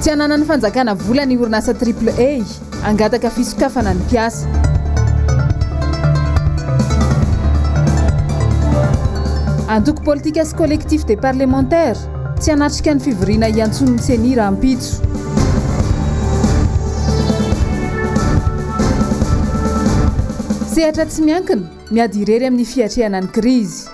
Tsy ananany fanjakana vola ny orinasa AAA angataka fisokafana ny mpiasa. Antoko politika sy collectif des parlementaires tsy anatrika ny fivoriana iantson'ny seni raha ampitso. Sehatra tsy miankina miady irery amin'ny fiatrehana ny krizy.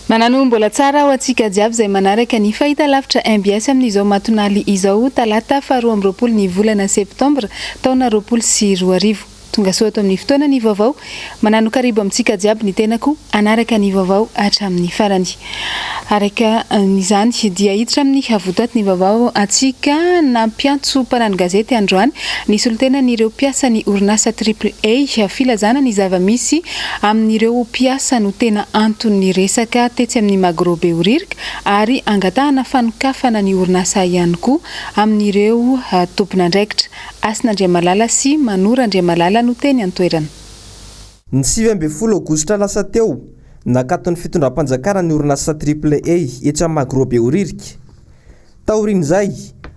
Manano mbola tsara ho antsika jiaby izay manaraka ny fahitalavitra MBS amin'izao matonaly izao talata faharoa amby roapolo ny volana Septambra taona 2024. Tonga soa ato amin'ny fotoana ny vaovao manano karibo amintsika jiaby ny tenako anaraka ny vaovao hatramin'ny farany. Araka n'izany dia hiditra amin'ny havotaty ny vaovao atsika nampiantso mpanano gazety androany ny solotenan'ireo mpiasa ny orinasa AAA filazana ny zava-misy amin'ireo mpiasa no tena anton'ny resaka tetsy amin'ny magrobe oririka ary angatahana fanokafana ny orinasa ihany koa amin'ireo tompon'andraikitra. Asin'Andriamalala sy Manora Andriamalala no teny antoerana. Ny 20 Aogositra lasa teo nakaton'ny fitondram-panjakana ny orinasa AAA etsy magrobe oririka. Taorin'izay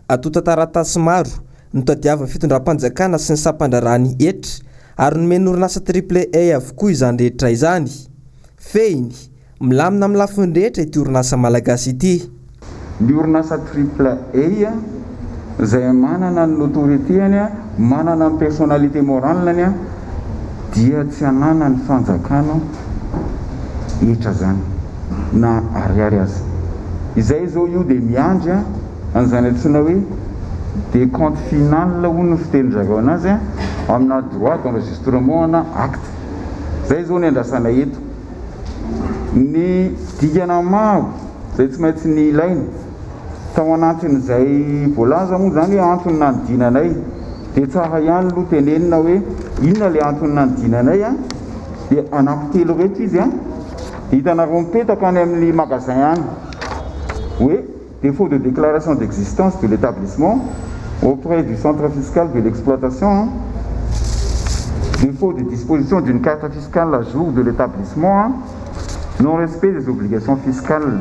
atota taratasy maro nitadiava fitondram-panjakana sy ny sampandrarany etra ary nomeny orinasa AAA avokoa izany rehetra izany. Fehiny milamina amin'ny lafiny rehetra ity orinasa malagasy ity. Ny orinasa AAA izay manana ny autorité-any, manana ny personnalité morale-ny dia tsy anana ny fanjakana etra zany na ariary azy. Izay zao io dia miandry an'izany antsoina hoe des comptes final hono fitenin-jareo anazy amina droit d'enregistrement na acte. Zay zao ny andrasana eto. Ny dikana maro izay tsy maintsy ny ilaina tao anatin'izay voalaza moa zany hoe antony nanodinanay dia tsara ihany aloha tenenina hoe inona le antony nanodinanay dia anankitelo reto izy hitanareo mipetaka any amin'ny magasin any hoe défaut de déclaration d'existence de l'établissement auprès du centre fiscal de l'exploitation, défaut de disposition d'une carte fiscale à jour de l'établissement, non-respect des obligations fiscales.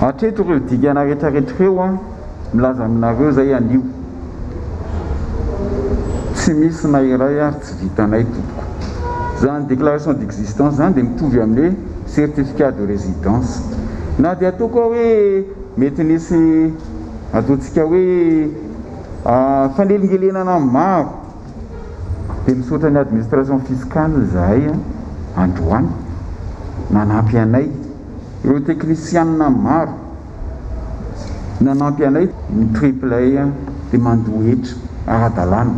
Hatreto ireo dikana rehetrarehetra eo milaza aminareo zay anio. Tsy misy na iray ary tsy vitanay tompoko. Zany déclaration d'existence zany dia mitovy amin'ny certificat de résidence. Na dia atao koa hoe mety nisy ataontsika hoe fanelingelenana maro dia misaotra ny administration fiscale zahay androany nanampy anay. Ireo teknisianina maro nanampy anay ny AAA dia mandohetra ara-dalàna.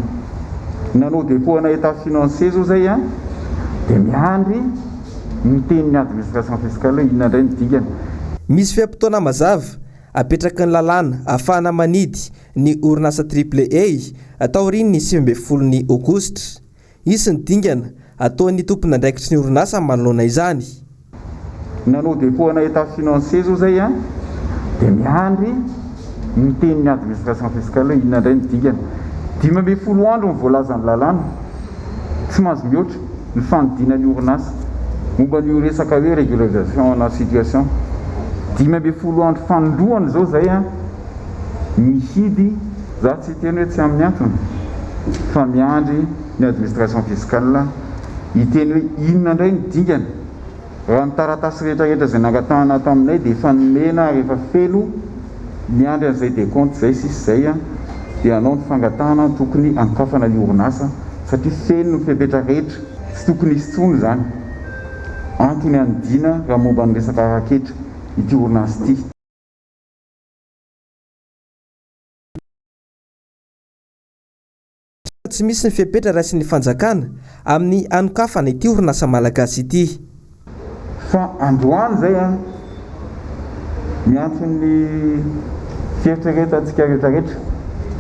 Nanao dépôt ana état financier zao zay dia miandry miteny ny administration fiscale inona indray ny dikany. Misy fiam-potoana mazava apetraky ny lalàna ahafahana manidy ny orinasa AAA atao riny ny 20 Aogositra. Isy ny dingana ataon'ny tompon'andraikitry ny orinasa manoloana izany. Nanao dépôt ana état financier zao zay dia miandry miteny ny administration fiscale inona indray ny dikany. 12 andro ny voalaza ny lalàna tsy mahazo mihoatra ny fanodina ny orinasa momba ny resaka hoe régularisation na situation. 12 andro fanoloana zao zay mihidy za tsy teny hoe tsy amin'ny antony fa miandry ny administration fiscale hiteny hoe inona indray ny dikany. Raha ny taratasy rehetrarehetra izay nangatahana taminay dia efa nomena rehefa felo miandry an'izay décompte zay sisy zay dia anao ny fangatahana tokony anokafana ny orinasa satria feno ny fepetra rehetra tsy tokony hisy tsony zany. Antony anodina raha momba ny resaka raketra ity orinasa ity. Tsy misy ny fepetra raisy ny fanjakana amin'ny anokafana ity orinasa malagasy ity. Fa androany zay miantson'ny fieritreretantsika rehetrarehetra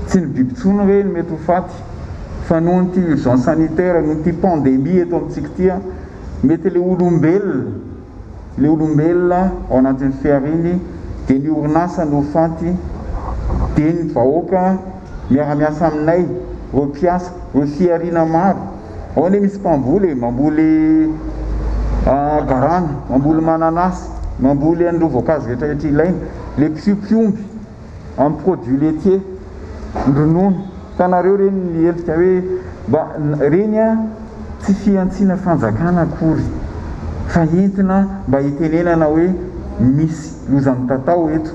tsy ny bibitsona hoe mety ho faty fa noho nyity urgence sanitaire noho nyity pandémie eto amintsika ity mety le olombelona ao anatin'ny fiariny dia ny orinasa no faty dia ny vahoaka miara-miasa aminay reo mpiasa reo fiarina maro ao ane misy mpamboly mamboly garana mamboly mananasy mamboly an'ireo voankazo rehetra ilaina, le piompiomby amin'ny produit laitier, ny ronono. Hitanareo reny mihelika hoe mba reny a tsy fiantsiana fanjakana akory, fa entina mba hitenenana hoe misy lozan'ny tatao eto.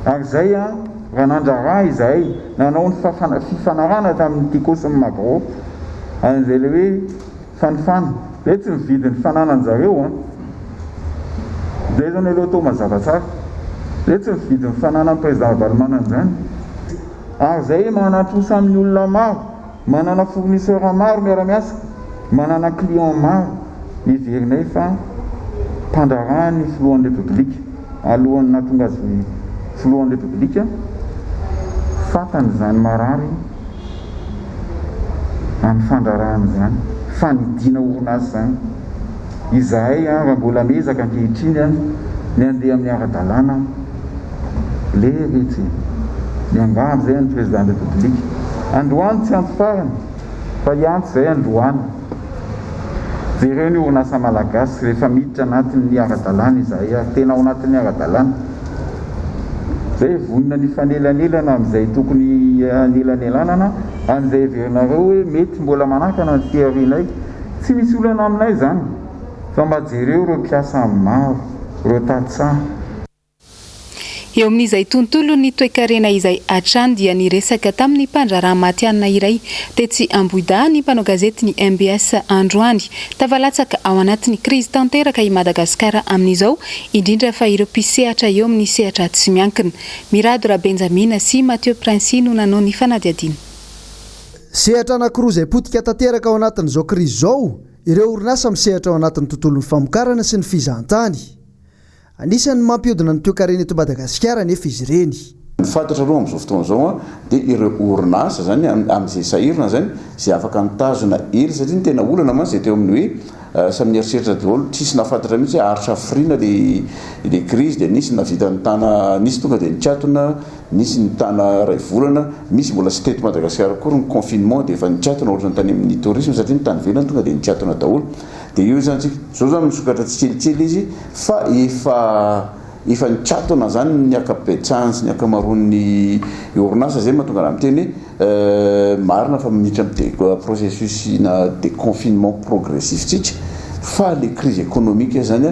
Ary zay a raha nandraraha izahay nanao ny fifanarana tamin'ny tikosy magro, an'izay le hoe fanifany le tsy mividy ny fananany zareo a, zay zany aloha atao mazava tsara, le tsy mividy ny fananany président Valmanana zany. Ary zay manatrosa amin'ny olona maro, manana fournisseur maro miara-miasa, manana client maro. Niverinay fa mpandrarahany filohan'ny repoblika alohan'ny nahatonga azy filohan'ny repoblika, fatany zany marary amin'ny fandrarahany zany, fanidina orinasa zany. Izahay raha mbola mezaka ankehitriny ny andeha amin'ny ara-dalàna le retsy niangavy zay ny président de la république. Androany tsy anto farany fa ianto zay androany. Jereo ny orinasa malagasy rehefa miditra anatin'ny ara-dalàna izahay, tena ao anatin'ny ara-dalàna. Zay vonina ny fanelanelana amin'izay tokony anelanelanana, an'izay heverinareo hoe mety mbola manakana ny fiarinay. Tsy misy olana aminay zany, fa mba jereo ireo mpiasa maro, ireo tatsaha. Eo amin'izay tontolo ny toe-karena izay hatrany dia niresaka tamin'ny mpandraraha matianina iray tetsy Ambohida ny mpanao gazety ny MBS androany. Tavalatsaka ao anatin'ny krizy tanteraka i Madagasikara amin'izao, indrindra fa ireo mpisehatra eo amin'ny sehatra tsy miankina. Miradora Benjamina sy Mathieu Prince no nanao ny fanadihadiana. Sehatra anankiroa izay potika tanteraka ao anatin'izao krizy izao, ireo orinasa misehatra ao anatin'ny tontolon'ny famokarana sy ny fizahantany. Anisan'ny mampiodina ny toe-karena eto Madagasikara nefa izy ireny. Fantatra aloha amin'izao fotoana izao dia ireo orinasa zany amin'izay sahirana zany izay afaka mitazona hery, satria ny tena olana mantsy izay teo amin'ny hoe samy nieritreritra daholo, tsisy nafantatra mihitsy hoe aritra afrina le krizy, dia nisy navita ny tana, nisy tonga dia nitsatona, nisy ny tana ray volana, misy mbola sy teto Madagasikara koa ny confinement dia efa nitsatona ohatrany tany amin'ny tourisme, satria ny tany velany tonga dia nitsatona daholo. Dia io zany tsika zao zany misokatra tsikelikely izy fa efa nitsatona zany ny akapetsahany sy ny akamaroan'ny orinasa, zay mahatonga raha miteny marina fa minitra amin'ny processus na déconfinement progressif tsika, fa le crise économique zany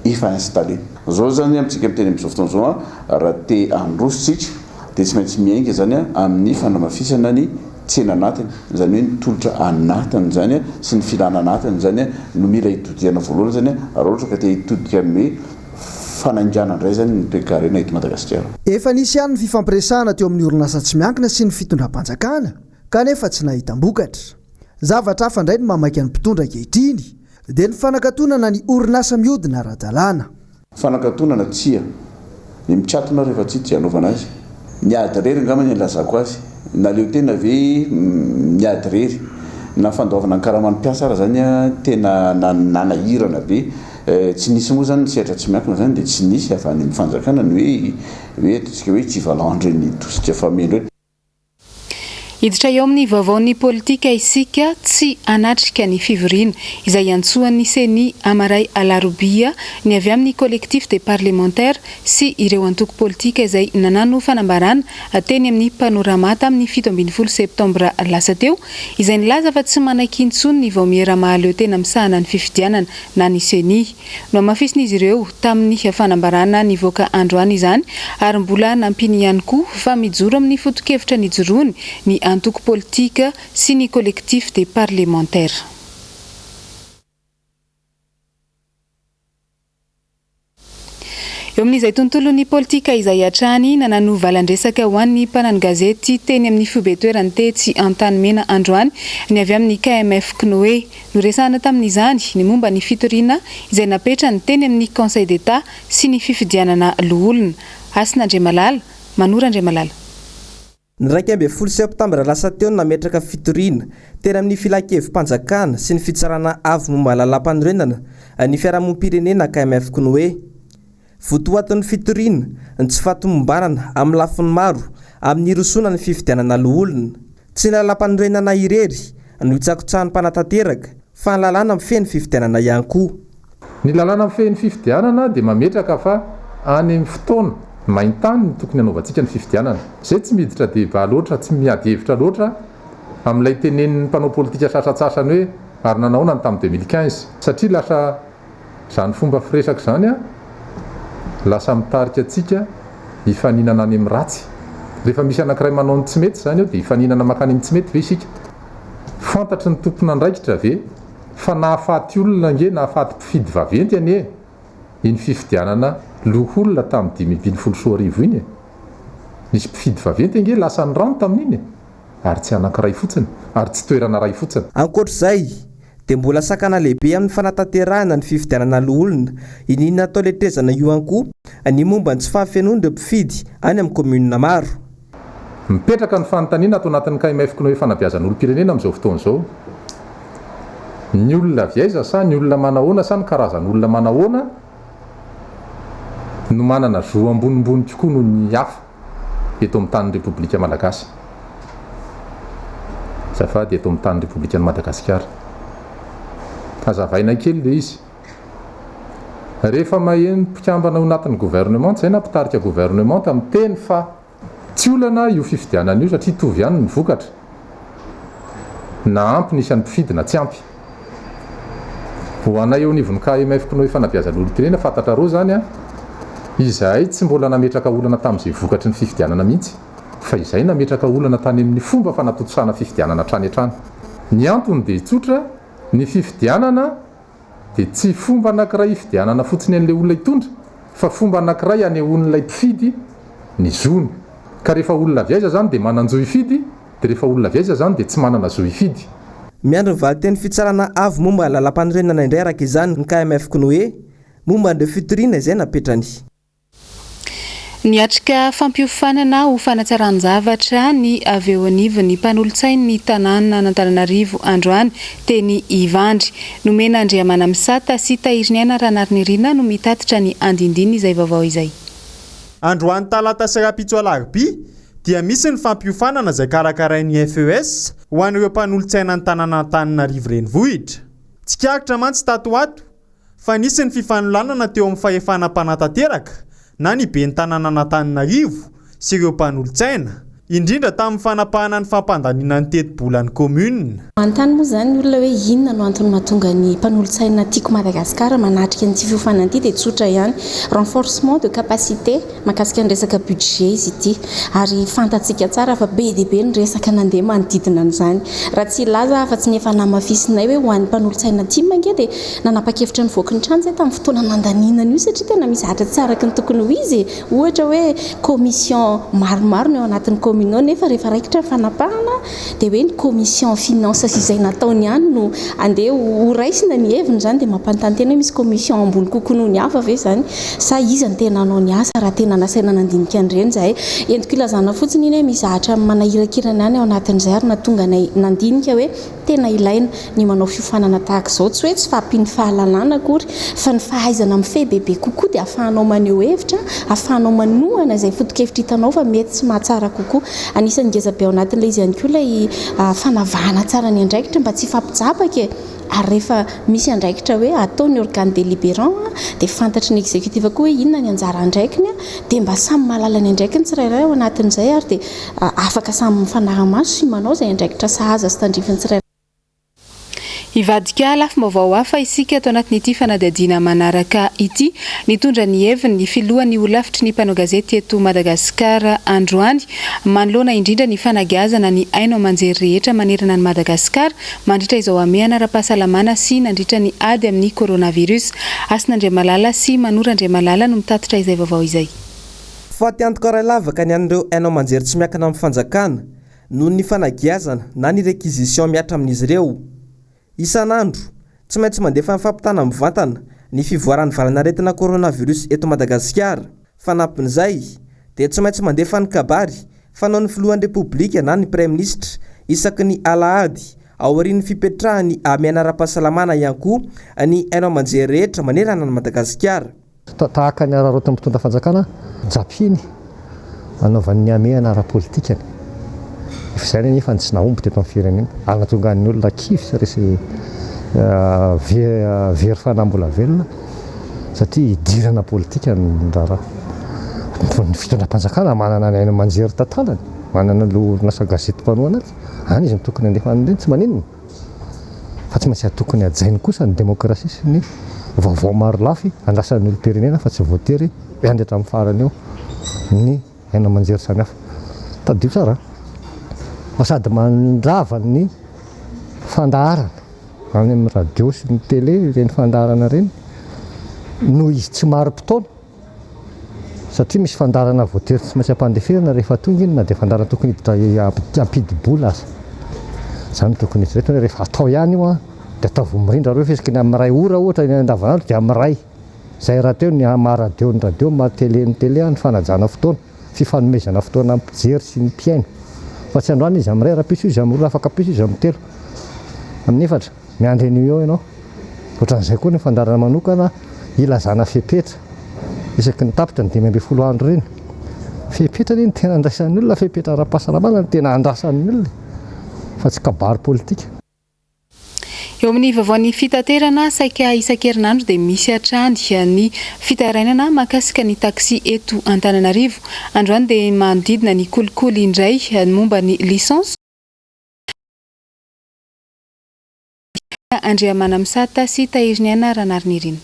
efa installé. Zao zany amintsika miteny amin'izao fotoana zao raha te andrositsika dia tsy maintsy miainga zany amin'ny fanamafisana ny tsena anatiny, zany hoe ny tolotra anatiny zany sy ny filana anatiny zany no mila hitodiana voalohany zany raha ohatra ka te hitodika amin'ny fanainjana indray zany ny toe-karena eto Madagasikara. Efa nisy ihany ny fifampiresahana teo amin'ny orinasa tsy miankina sy ny fitondram-panjakana, kanefa tsy nahita-bokatra. Zavatra hafa indray ny mamaky ny mpitondra ankehitriny dia ny fanakatonana ny orinasa mihodina ara-dalàna. Fanakatonana tsia ny mitsatona rehefa tsy dia anaovana azy, miady rery angamba ny lazako azy, na leo tena ve miady rery na fandoavana ny karaman'ny mpiasa raha zany tena nanahirana be. Tsy nisy moa zany ny sehatra tsy miankina zany dia tsy nisy afa any amin'ny fanjakana ny hoe ataontsika hoe equivalent reny tositra famille reny. Hiditra eo amin'ny vaovaon'ny politika isika tsy anatrika ny fivoriana izay antsoan'ny seni Amaray Alarobia ny avy amin'ny collectif des parlementaires sy ireo antoko politika izay nanano fanambarana teny amin'ny panorama tamin'ny 17 Septambra lasa teo, izay nilaza fa tsy manaiky intsony ny vaomiera mahaleo tena misahana ny fifidianana na ny seni. No amafisin'izy ireo tamin'ny fanambarana ny voka androany izany, ary mbola nampiny ihany koa fa mijoro amin'ny foto-kevitra ny jorony ny antoko politika sy ny collectif des parlementaires. Eo amin'izay tontolo ny politika izay hatrany nanano valandresaka ho an'ny mpanano gazety teny amin'ny fibetoerany tetsy Antanimena androany ny avy amin'ny KMF Knoe. Noresahana tamin'izany ny momba ny fitoriana izay napetrany teny amin'ny Conseil d'État sy ny fifidianana LOHOLONA. Asin'Andre Malala, Manora Andre Malala. Ny 12 Septambra lasa teo nametraka fitoriana tena amin'ny filankevim-panjakana sy ny fitsarana avo momba lalam-panorenana ny fiarahamonim-pirenena KMF Knoe. Votoaton'ny fitoriana ny tsy fahatomombanana amin'ny lafiny maro amin'ny irosona ny fifidianana LOHOLONA. Tsy ny lalam-panorenana irery no hitsakotsahan'ny mpanatanteraka fa ny lalàna mifeny fifidianana ihany koa. Ny lalàna amin'ny fehin'ny fifidianana dia mametraka fa any amin'ny fotoana maintany ny tokony hanaovantsika ny fifidianana. Izay tsy miditra débat loatra, tsy miady hevitra loatra amin'ilay tenenin'ny mpanao politika sasatsasany hoe ary nanaona ny tamin'ny 2015 satria lasa izany fomba firesaka izany lasa mitarika antsika hifaninana any amin'ny ratsy. Rehefa misy anankiray manao ny tsy mety izany eo dia hifaninana makany amin'ny tsy mety ve isika? Fantatry ny tompona andraikitra ve fa nahafaty olona nge nahafaty mpifidy vaventy anie iny fifidianana loholona tamin'ny 2024 iny nisy mpifidy vaventy nge lasa ny rano tamin'iny ary tsy anankiray fotsiny ary tsy toerana ray fotsiny. Ankoatr'izay dia mbola sakana lehibe amin'ny fanatanterahana ny fifidianana loholona inona atao letrezana io ihany koa ny momba ny tsy fahafenoan'ireo mpifidy any amin'ny komunina maro. Mipetraka ny fanontaniana ato anatin'ny KMF hoe fanabeazan'olom-pirenena amin'izao fotoana izao. Ny olona viaiza sa ny olona manahoana sa ny karazan'olona manahoana no manana zo ambonimbony tokoa noho ny hafa eto amin'ny tany Repoblika Malagasy. Zafady eto amin'ny tany Repoblikan'i Madagasikara. Hazavaina kely ilay izy. Rehefa maheno mpikambana ao anatin'ny gouvernement, tsy haina mpitarika gouvernement amin'ny teny fa tsy olana io fifidianana io satria tovy ihany ny vokatra. Na ampy nisy an'ny mpifidina tsy ampy. Ho anay eo anivon'ny KMF hoe fanabeazan'olom-pirenena fantatra roa zany izahay tsy mbola nametraka olana tamin'izay vokatry ny fifidianana mihitsy fa izay nametraka olana tany amin'ny fomba fanatotosana fifidianana trany hatrany. Ny antony dia tsotra, ny fifidianana dia tsy fomba anankiray fifidianana fotsiny an'ilay olona hitondra fa fomba anankiray anehoan'ilay mpifidy ny zony. Ka rehefa olona viaiza zany dia manan-jo hifidy dia rehefa olona viaiza zany dia tsy manana zo hifidy. Miandry ny valiteny fitsarana avo momba lalam-panorenana indray araka izany ny KMF hoe momba an'ireo fitoriana izay napetrany. Niatrika fampiofanana ho fanatsaran-javatra ny avy eo anivon'ny mpanolotsainy ny tanàna Antananarivo androany teny Ivandry. Nomena Andriamana Misata sy Tahiriniana Ranarynirina no mitatitra ny andindiny izay vaovao izay. Androany talata sy rapitso alarobia dia misy ny fampiofanana izay karakarain'ny FES ho an'ireo mpanolotsaina ny tanàna Antananarivo renivohitra. Tsy kiakitra mantsy tato ato fa nisy ny fifanolanana teo amin'ny fahefanam-panatanteraka na ny ben'ny tanàna Antananarivo sy ireo mpanolotsaina indrindra tamin'ny fanapahana ny fampandaninana ny teti-bolan'ny commune. Manontany moa zany ny olona hoe inona no antony mahatonga ny mpanolotsaina tiako Madagasikara manatrika an'ity fiofanana ity dia tsotra ihany, renforcement de capacité mahakasika ny resaka budget izy ity ary fantatsika tsara fa be dia be ny resaka nandeha manodidina an'izany. Raha tsy ilaza afa-tsy ny efa namafisinay hoe ho an'ny mpanolotsaina ity mange dia nanapa-kevitra ny voky ny trano zay tamin'ny fotoana nandaninana io satria tena misy hatra tsy araka ny tokony ho izy. Ohatra hoe commission maromaro no ao anatin'ny nefa rehefa raikitra fanapahana dia hoe ny commission finance izay nataony ihany no andeha ho raisina ny heviny zany dia mampanontany tena hoe misy commission ambony kokoa noho ny hafa ve zany sa izy ny tena anao ny asa raha tena nasaina nandinika an'ireny zahay. Entiko ilazana fotsiny iny hoe misy hatra manahirakirana ihany ao anatin'izay ary natonga nandinika hoe tena ilaina ny manao fiofanana tahaka izao, tsy hoe tsy fahampiany fahalalana akory fa ny fahaizana mifehy bebe kokoa dia ahafahanao maneho hevitra, ahafahanao manohana izay foto-kevitra hitanao fa mety tsy mahatsara kokoa. Anisan'ny ngezabe ao anatin'ilay izy ihany koa ilay fanavahana tsara ny andraikitra mba tsy fampijabaka ary rehefa misy andraikitra hoe ataony organe délibérant dia fantatry ny exécutif koa hoe inona ny anjara andraikiny dia mba samy mahalala ny andraikiny tsirairay ao anatin'izay ary dia afaka samy mifanaramaso sy manao izay andraikitra sahaza sy tandrifiny tsirairay. Ivadika lafim-baovao hafa isika ato anatin'ity fanadihadiana manaraka ity. Nitondra ny heviny ny filohan'ny olafitry ny mpanao gazety eto Madagasikara androany manoloana indrindra ny fanageazana ny aino amanjery rehetra manerana ny Madagasikara mandritra izao amehana ara-pahasalamana sy nandritra ny ady amin'ny coronavirus. Asin'Andriamalala sy Manoran'Andriamalala no mitatitra izay vaovao izay. Faty antoka ray lavaka ny an'ireo aino amanjery tsy miankina amin'ny fanjakana noho ny fanageazana na ny réquisition miatra amin'izy ireo. Isan'andro tsy maintsy mandefa ny fampitana mivantana ny fivoaran'ny valanaretina coronavirus eto Madagasikara. Fanampin'izay dia tsy maintsy mandefa ny kabary fanao ny filohan'ny repoblika na ny prime ministre isaky ny alahady aorian'ny fipetrahany amena ara-pahasalamana ihany koa ny aino amanjery rehetra manerana ny Madagasikara. Tahaka ny ararotin'ny mpitondra fanjakana japiny anaovan'ny amehana ara-politikany. Izay nefa tsy nahomby teto amin'ny firenena anatonga ny olona kivy sy resy very fanambola velona satria idirana politika ny raharaha ny fitondram-panjakana manana ny aina manjery tantalany, manana ny orinasa gazety mpanoana azy, any izy ny tokony andefa an'ireny tsy maninona fa tsy maintsy tokony hajainy kosa ny demokrasia sy ny vaovao maro lafy andrasan'ny olom-pirenena fa tsy voatery andehatra amin'ny farany eo ny aina manjery samihafa. Tadio tsara fa sady mandrava ny fandaharana any amin'ny radio sy ny télé ireny fandaharana reny no izy tsy maro mpitaona satria misy fandarana voatery tsy maintsy ampandeferana rehefa tonga iny na dia fandarana tokony hiditra ampidibola aza. Izany tokony izy rehetra rehefa atao ihany io dia atao vomirindra reo fisika ny amin'ny ray ora ohatra ny andavanandro dia amin'ny ray. Izay raha teo ny maharadio ny radio, mahatélé ny télé ny fanajana fotoana, fifanomezana fotoana amin'ny mpijery sy ny mpiaino. Fa tsy androany izy amin'ny ray raha-piso izy amin'ny roa afaka piso izy amin'ny telo. Amin'ny efatra miandry an'io eo ianao. Ohatran'izay koa ny fandarana manokana ilazana fepetra. Isaky ny tapitra ny 5 andro reny. Fepetra reny tena andraisan'ny olona, fepetra ara-pahasalamana no tena andrasan'ny olona fa tsy kabary politika. Eo amin'ny vaovaon'ny fitaterana saika isan-kerinandro dia misy hatrany ny fitarainana mahakasika ny taxi eto Antananarivo. Androany dia manodidina ny kolikoly indray momba ny lisansa Andriamana Misata sy Tahiriniana Ranarinirin.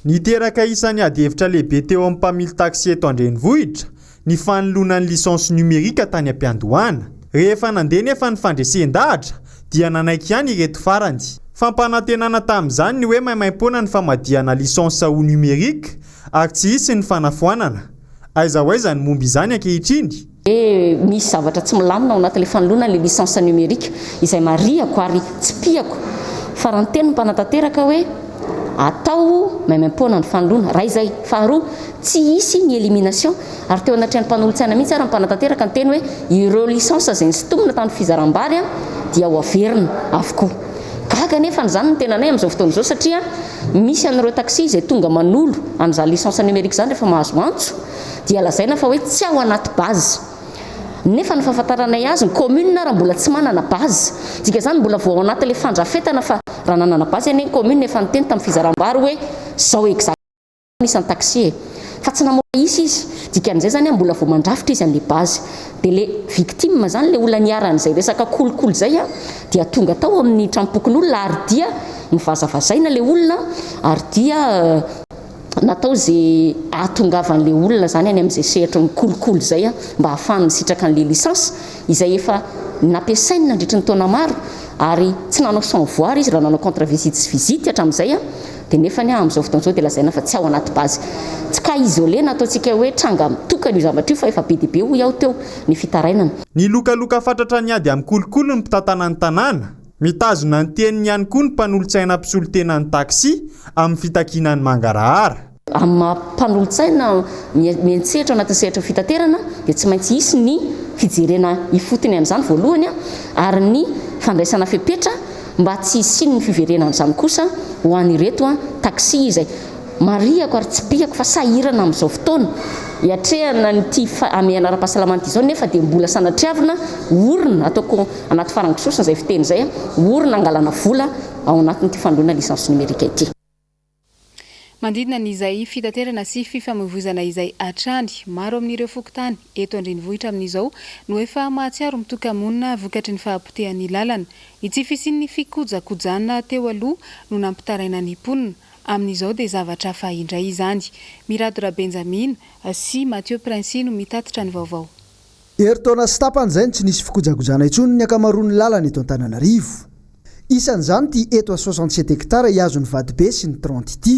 Niteraka isan'ny adihevitra lehibe teo amin'ny mpamily taxi eto Andrenivohitra ny fanoloana ny lisansa numerika tany am-piandohana. Rehefa nandeha nefa ny fandresen-dahatra dia nanaiky ihany ireto farany. Fampanantenana tamin'izany ny hoe maimaimpona ny famadihana lisansa ho numerika ary tsy hisy ny fanafoanana. Aiza ho aiza ny momba izany ankehitriny. Misy zavatra tsy milamina ao anatin'ilay fanoloana ny lisansa numerika izay mariako ary tsy piako. Fa raha ny teny mpanantanteraka hoe atao maimaimpona ny fanoloana raha izay. Faharoa tsy hisy ny élimination ary teo anatrehany mpanolotsaina mihitsy ary mpanantanteraka ny teny hoe ireo lisansa izay nisintomina tany fizaram-bary dia ho averina avokoa. Gaga nefa n'izany ny tenanay amin'izao fotoana izao satria misy an'ireo taxi izay tonga manolo amin'izany lisansa numerika izany rehefa mahazo antso dia lazaina fa hoe tsy ao anaty bazy. Nefa ny fahafantaranay azy ny commune raha mbola tsy manana bazy. Dika izany mbola vao ao anatin'ilay fandrafetana fa raha nanana bazy any commune efa niteny tamin'ny fizaram-bary hoe zao exact isan'ny taxi fa tsy namoaka isy izy. Dikan'izay zany mbola vao mandrafitra izy an'ilay bazy. Dia le victime zany le olona niaran'izay resaka kolikoly zay dia tonga tao amin'ny trampokon'olona ary dia nivazavazaina le olona ary dia natao zay ahatongavan'le olona zany any amin'izay sehatra ny kolikoly zay mba ahafahany sitraka an'le lisansa izay efa nampiasainy nandritra ny taona maro ary tsy nanao sans voir izy raha nanao contre visite sy visite hatramin'izay dia nefa ny amin'izao fotoana izao dia lazaina fa tsy ao anaty bazy. Tsy ka isolé nataontsika hoe tranga mitokana io zavatra io fa efa be dia be ho iaho teo ny fitarainana. Ny lokaloka fatratra ny ady amin'ny kolikoly ny mpitantana ny tanàna. Mitazona ny teniny ihany koa ny mpanolotsaina mpisolotena ny taxi amin'ny fitakiana ny mangarahara. Amin'ny mpanolotsaina miantsehatra anatin'ny sehatra fitaterana dia tsy maintsy hisy ny fijerena ifotony amin'izany voalohany ary ny fandraisana fepetra mba tsy hisiny ny fiverenan'izany kosa ho an'ireto taxi izay mariako ary tsy piako fa sahirana amin'izao fotoana hiatrehana nyty amehana ara-pahasalamana ity izao nefa dia mbola sanatriavina orina ataoko anaty farangisosana izay fiteny izay orina angalana vola ao anatin'ity fanoloana lisansa numerika ity. Mandidina n'izay fitaterana sy fifamoivoizana izay hatrany maro amin'ireo fokontany eto Andrenivohitra amin'izao no efa mahatsiaro mitoka-monina vokatry ny fahapotehan'ny lalana. Itsy fisin'ny fikojakojana teo aloha no nampitaraina ny mponina. Amin'izao dia zavatra hafa indray izany. Miradora Benjamin sy Mathieu Prince no mitatitra ny vaovao. Eritaona sy tapan'izay tsy nisy fikojakojana intsony ny akamaroan'ny lalana eto Antananarivo. Isan'izany ty eto a 67 hektara iazon'ny Vadibe sy ny 30 ity.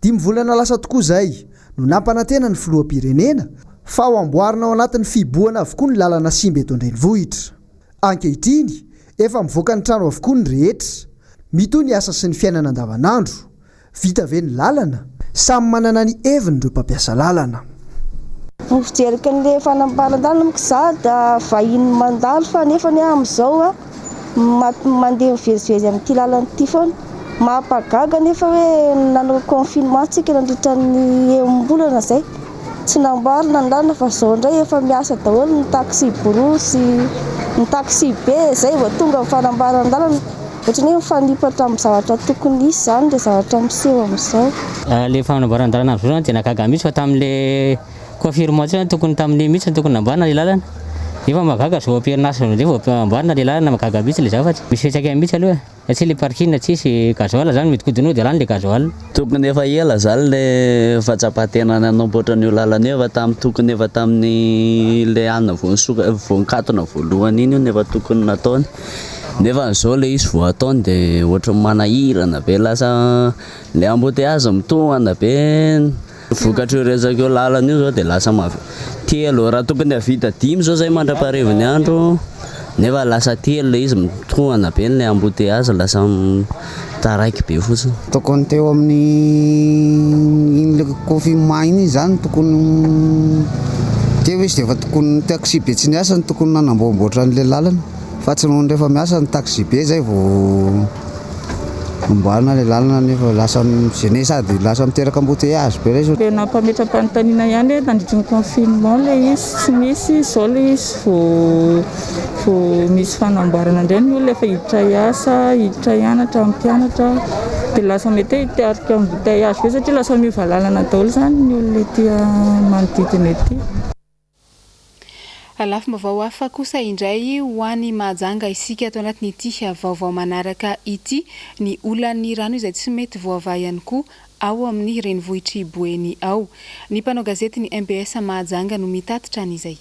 5 volana lasa tokoa izay no nampanantena ny filoham-pirenena fa ho amboarina ao anatin'ny fiboana avokoa ny lalana Simba eto Andrenivohitra. Ankehitriny efa mivoaka ny trano avokoa ny rehetra. Mitoy ny asa sy ny fiainana andavanandro. Vita ve ny lalana? Samy manana ny heviny ireo mpampiasa lalana. Fijerika an'ilay fanambaran-dalana moa za da vahiny mandalo fa nefa ny amin'izao mandeha mivezivezy amin'ity lalana ity foana. Mampagaga nefa hoe nanao confinement tsika nandritra ny eom-bolana zay tsy namboarina ny lalana fa zao indray efa miasa daholo ny taxi borosy ny taxi be zay vao tonga ny fanambaran-dalana ohatrany hoe mifanipatra amin'ny zavatra tokony isy zany dia zavatra miseho amin'izao. Le fanamboaran-dalana voalohany dia nahagaga mihitsy fa tamin'le confirmation tokony tamin'le mihitsy tokony namboarina le lalana. Efa mahagaga zao am-perinasa le vao amboarina le lalana mahagaga mihitsy le zavatra. Misy fiantraikany mihitsy aloha satria le parking tsisy gasoil zany mitikodinao dia lany le gasoil. Tokony efa ela zany le fahatsapatena nanamboatra an'io lalana io tokony efa tamin'ny le anna voankatona voalohany iny io nefa tokony nataony. Nefa zao le izy vao ataony dia ohatran'ny manahirana be lasa le embouteillage mitohana be. Vokatra io resaka io lalana io zao dia lasa telo raha tokony havita 10 zao zay mandra-paharevin'ny andro nefa lasa telo le izy mitohana be le embouteillage lasa taraiky be fotsiny. Tokony teo amin'ny le confinement iny zany tokony teo izy dia efa tokony taxi be tsy niasa ny tokony nanamboamboatra an'le lalana fa tsy nohony rehefa miasa ny taxi be zay vao amboarina le lalana nefa lasa gene sady lasa miteraka embouteillage be rezo. Le nampametra-panontaniana ihany nandritry ny confinement le izy tsy misy izao le izy vao misy fanamboarana indray ny olona efa hiditra hiasa hiditra hianatra mpianatra dia lasa mety hitarika embouteillage be satria lasa miova lalana daholo zany ny olona ety manodidina ety. Lafim-baovao hafa kosa indray ho an'ny mahajanga isika ato anatin'ity vaovao manaraka ity ny olan'ny rano izay tsy mety voava ihany koa ao amin'ny renivohitry Boeny ao. Ny mpanao gazety ny MBS mahajanga no mitatitra an'izay.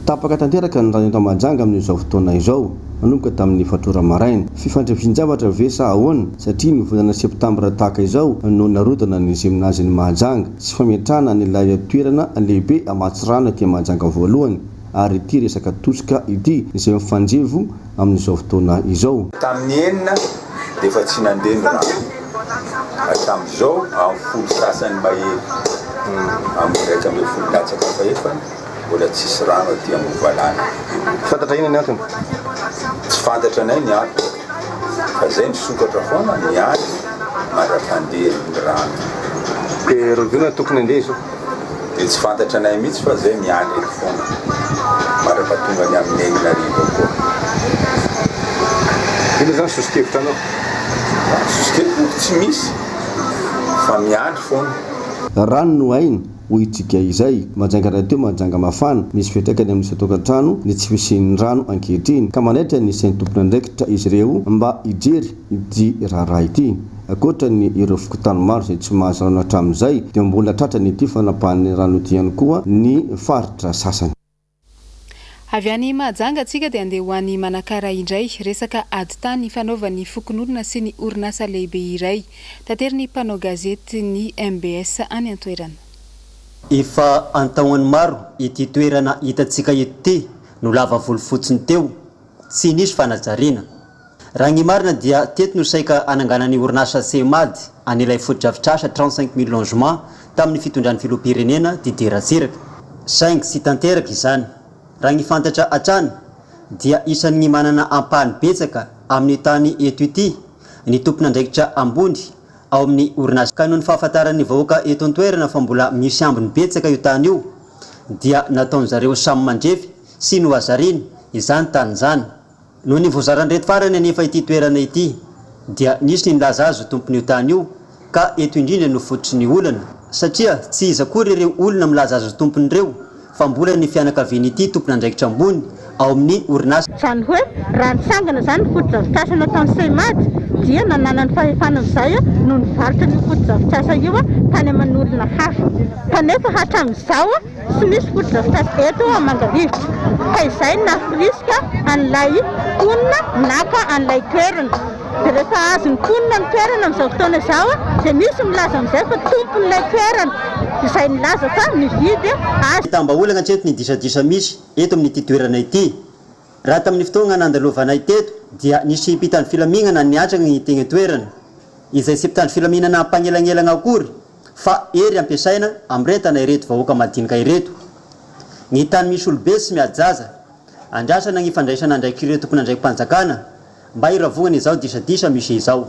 Tapaka tanteraka ny rano eto mahajanga amin'izao fotoana izao manomboka tamin'ny fatora maraina. Fifandrefin-javatra vesa ahoana satria ny volana septambra tahaka izao no narotana ny seminazy ny mahajanga sy fametrahana n'ilay toerana lehibe amatsirana aty mahajanga voalohany ary ity resaka tosika ity izay mifanjevo amin'izao fotoana izao. Tamin'ny enina dia efa tsy nandeha rano tamin'izao amin'ny folo sasany mahely amin'ny raika amin'ny folo latsaka fa efa mbola tsisy rano aty amin'ny valana. Fantatra ina ny antony? Tsy fantatra anay ny antony fa zay nisokatra foana ny andro mandra-pandeha ny rano. Dia rodona tokony andeha izy dia tsy fantatra anay mihitsy fa zay miandry eto foana mandra-patonga ny amin'ny enina arivo koa. ino zany sosikevitra anao? Sosikevitra tsy misy fa miandry foana. Rano no aina hoy itsika izay majanga raha teo majanga mafana misy fiantraikany amin'ny tokantrano ny tsy fisian'ny rano ankehitriny ka manaitra ny sain'ny tompony andraikitra izy ireo mba hijery ity raharaha ity. Akoatra ny ireo fokotany maro izay tsy mahazo rano hatramin'izay dia mbola tratrany ity fanapahan'ny rano ity ihany koa ny faritra sasany. Avy any mahajanga antsika dia andeha ho an'ny manakara indray resaka ady tany fanaovan'ny fokon'olona sy ny orinasa lehibe iray. Tateriny mpanao gazety ny MBS any an-toerana. Efa antaon'ny maro ity toerana hitantsika ity no lava volo fotsiny teo tsy nisy fanajariana. Raha ny marina dia teto no saika ananganan'ny orinasa semady an'ilay foto-drafitrasa 35 000 logement tamin'ny fitondran'ny filoham-pirenena dideratsiraka. Saingy sy tanteraka izany. Raha ny fantatra hatrany dia isan'ny manana ampahany betsaka amin'ny tany eto ity ny tompon'andraikitra ambony ao amin'ny orinasa. Ka noho ny fahafantaran'ny vahoaka eto an-toerana fa mbola misy ambiny betsaka io tany io dia nataony zareo samy mandrefy sy no azariny izany tany izany. Noho ny voazaran-dreto farany anefa ity toerana ity dia nisy ny nilaza azy tompon'io tany io ka eto indrindra no fototsy ny olana satria tsy izy akory ireo olona milaza azy tompon'ireo fa mbola ny fianakaviany ity tompon'andraikitra ambony ao amin'ny orinasa. Zany hoe raha nitsangana zany ny foto-drafitrasa nataon'ny semady dia nanana ny fahefana amin'izay no nivarotra ny foto-drafitrasa io tany aman'olona hafa kanefa hatramin'izao tsy misy foto-drafitrasa eto Mangarivotra ka izay nafirisika an'ilay mponina naka an'ilay toerana dia rehefa azo ny mponina ny toerana amin'izao fotoana izao dia misy milaza amin'izay fa tompon'ilay toerana izay nilaza fa mividy azy. Tambaolana hatreto ny disadisa misy eto amin'ity toerana ity. Raha tamin'ny fotoana nandalovanay teto dia nisy mpitandro filaminana niatrana ny teny toerana izay sy mpitandro filaminana mpagnelagnelan akory fa ery ampiasaina amretana ireto vahoaka madinika ireto. Ny tany misy olobe sy miajaza andrasana ny fandraisana andraiky ireo tompon'andraiky mpanjakana mba hiravogana izao disadisa misy izao.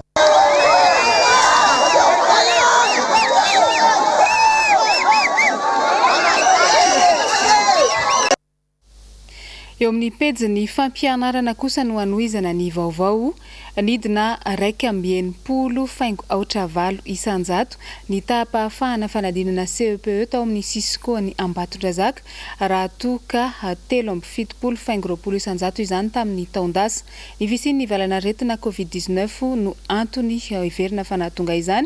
Eo amin'ny pejy fampianarana kosa no anoizana ny vaovao nidina 280 faingo aotra valo isanjato ny tapahafahana fanadinana CEPE tao amin'ny Sisko ny Ambatondrazaka raha toka 370 faingo roapolo isanjato izany tamin'ny taondasa. Ny visin'ny valana retina COVID-19 no antony iverina fanatonga izany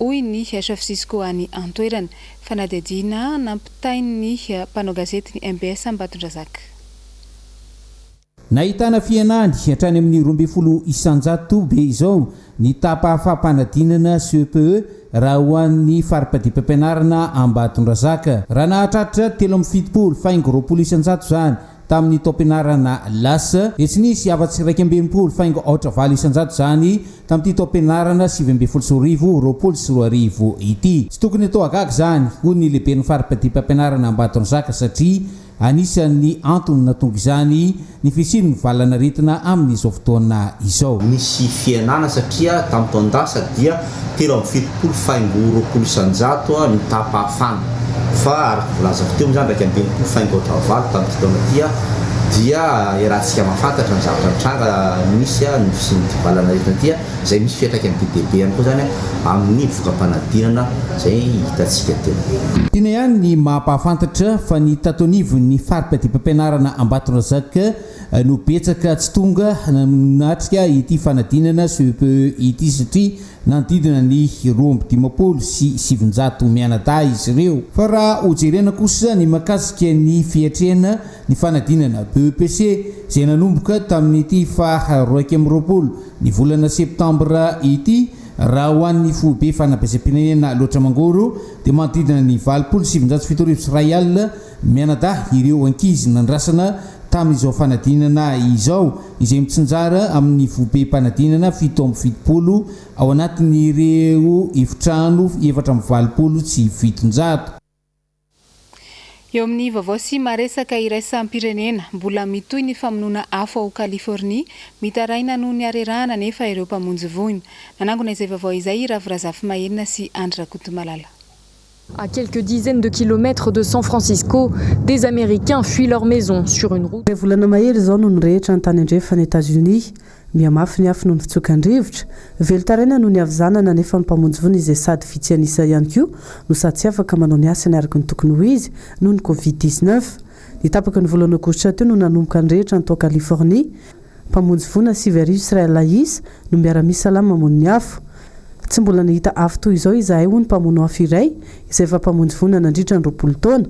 hoy ny chef Sisko any antoerana. Fanadidina nampitainy mpanao gazety ny MBS Ambatondrazaka. Nahitana fianany hatrany amin'ny 12 isanjato be izao ny tapahafampanadinana CEPE raha ho an'ny faripadipam-pianarana Ambatondrazaka. Raha nahatratra 370 faingo roapolo isanjato zany tamin'ny taom-pianarana lasa, etsy nisy afatsy 280 faingo aotra valo isanjato zany tamin'ity taom-pianarana 7 roapolo sy roa arivo ity. Tsy tokony atao agaga zany hoy ny lehiben'ny faripadipam-pianarana Ambatondrazaka satria anisan'ny antony natonga izany ny fisian'ny valana retina amin'izao fotoana izao. Misy fianana satria tamin'ny taondasa dia 370 faingo roapolo isanjato ny tapahafana fa araka volazako teo zany 280 faingo aotra valo tamin'ity taona dia rahantsika mahafantatra ny zavatra mitranga misy ny fisian'ity valana retina dia zay misy fiatraikany DDB ihany koa zany amin'ny VOKA-PANADINANA zay hitantsika tena. Tena ihany ny mampahafantatra fa ny tatonivon'ny faripadipam-pianarana Ambatondrazaka no betsaka tsy tonga natrika ity fanadinana CEPE ity satria nandidina ny 250 sy 700 mianadahy izy ireo. Fa raha hojerena kosa ny makasika ny fiatrehana ny fanadinana BEPC zay nanomboka tamin'ity fa 2020 ny volana Septambra ity raha ho an'ny fobe fanabeazam-pirenena loatra mangoro dia manodidina ny 770 ariary mianadahy ireo ankizy nandrasana tamin'izao fanadinana izao izay mitsinjara amin'ny fobe mpanadinana 770 ao anatin'ireo efitrano 420 sy 700. Eo amin'ny vaovao sy maresaka iraisam-pirenena mbola mitoy ny famonoana afo ao Californie mitaraina noho ny arerahana nefa ireo mpamonjy voina. Nanangona izay vaovao izay Ravirazafy Mahenina sy Andra Kotomalala. À quelques dizaines de kilomètres de San Francisco, des Américains fuient leur maison sur une route. Volana mahery zao no nirehitra ny tany andrefa ny États-Unis, miamafy ny afo no fitsokandrivotra, velotaraina no ny avizanana nefa ny mpamonjy voina izay sady fitsianisa ihany koa no sady tsy afaka manao ny asany araka ny tokony ho izy noho ny Covid-19. Ny tapaka ny volana aogositra teo no nanomboka ny rehetra ny tao Californie, mpamonjy voina 7 Israel laisa no miara-misy salama mamono ny afo. Tsy mbola nahita afo toy izao izahay hoy ny mpamono afo iray izay efa mpamonjy voina nandritra ny 20 taona.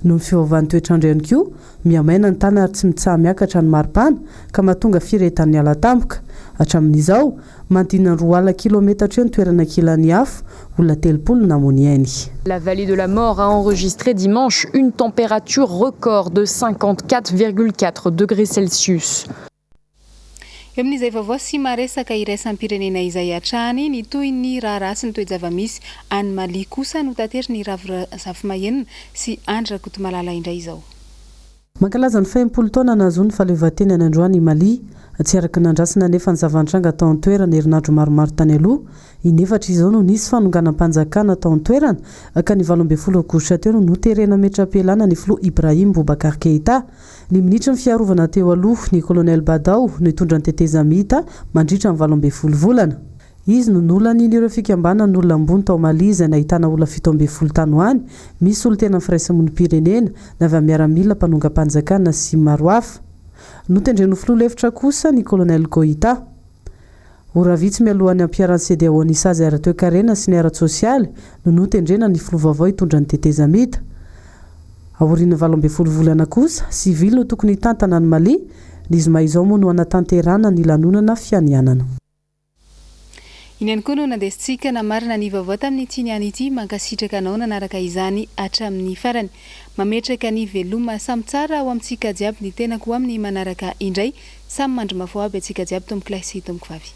Noho ny fiovaovan'ny toetrandro ihany koa, miamaina ny tany ary tsy mitsaha miakatra ny maripana ka mahatonga firehetan'ny ala tampoka. Hatramin'izao, manodidina 2 kilometatra eo ny toerana kilan'ny afo, olona 30 namony ainy. La vallée de la mort a enregistré dimanche une température record de 54,4 degrés Celsius. Eo amin'izay vaovao sy maresaka iraisam-pirenena izay hatrany ny toy ny raharasy ny toe-java-misy any Mali kosa no tatery ny Ravirazafy Mahenina sy Andra Kotomalala indray izao. Mankalaza ny 70 taona nahazo ny fahaleovan-teny any Androany Mali, tsy araka nandrasana nefa ny zava-nitranga tao an-toerana herinandro maromaro tany aloha. Inefatra izao no nisy fanonganam-panjakana tao an-toerana ka ny 12 aogositra teo no noterena metra-pialana ny filoha Ibrahim Boubacar Keïta. Ny minitra ny fiarovana teo aloha ny kolonel Badao no hitondra ny teteza mita mandritra ny 12 volana. Izy no nolany ireo fikambana ny olona ambony tao Mali izay nahitana olona 17 tany ho any, misy olo tena firaisamon'nim-pirenena na avy miaramila mpanongam-panjakana sy maro hafa. Notendreno filoha lefitra kosa ny kolonel Keïta. Ora vitsy mialohan'ny ampiarany CEDEAO anisazy ara-toe-karena sy ny ara-tsosialy no notendrena ny filoha vaovao hitondra ny teteza mita. Aoriana 12 volana kosa, sivily no tokony hitantana ny Mali, izy mahizao moa no anatanterana ny lanonana fianianana. Iny ihany koa no nandesintsika namarina ny vaovao tamin'ny tiniany ity mankasitraka anao nanaraka izany hatramin'ny farany. Mametraka ny veloma samy tsara ao amintsika jiaby ny tenako amin'ny manaraka indray, samy mandry mafao aby antsika jiaby tombokilay sy tomboko vavy.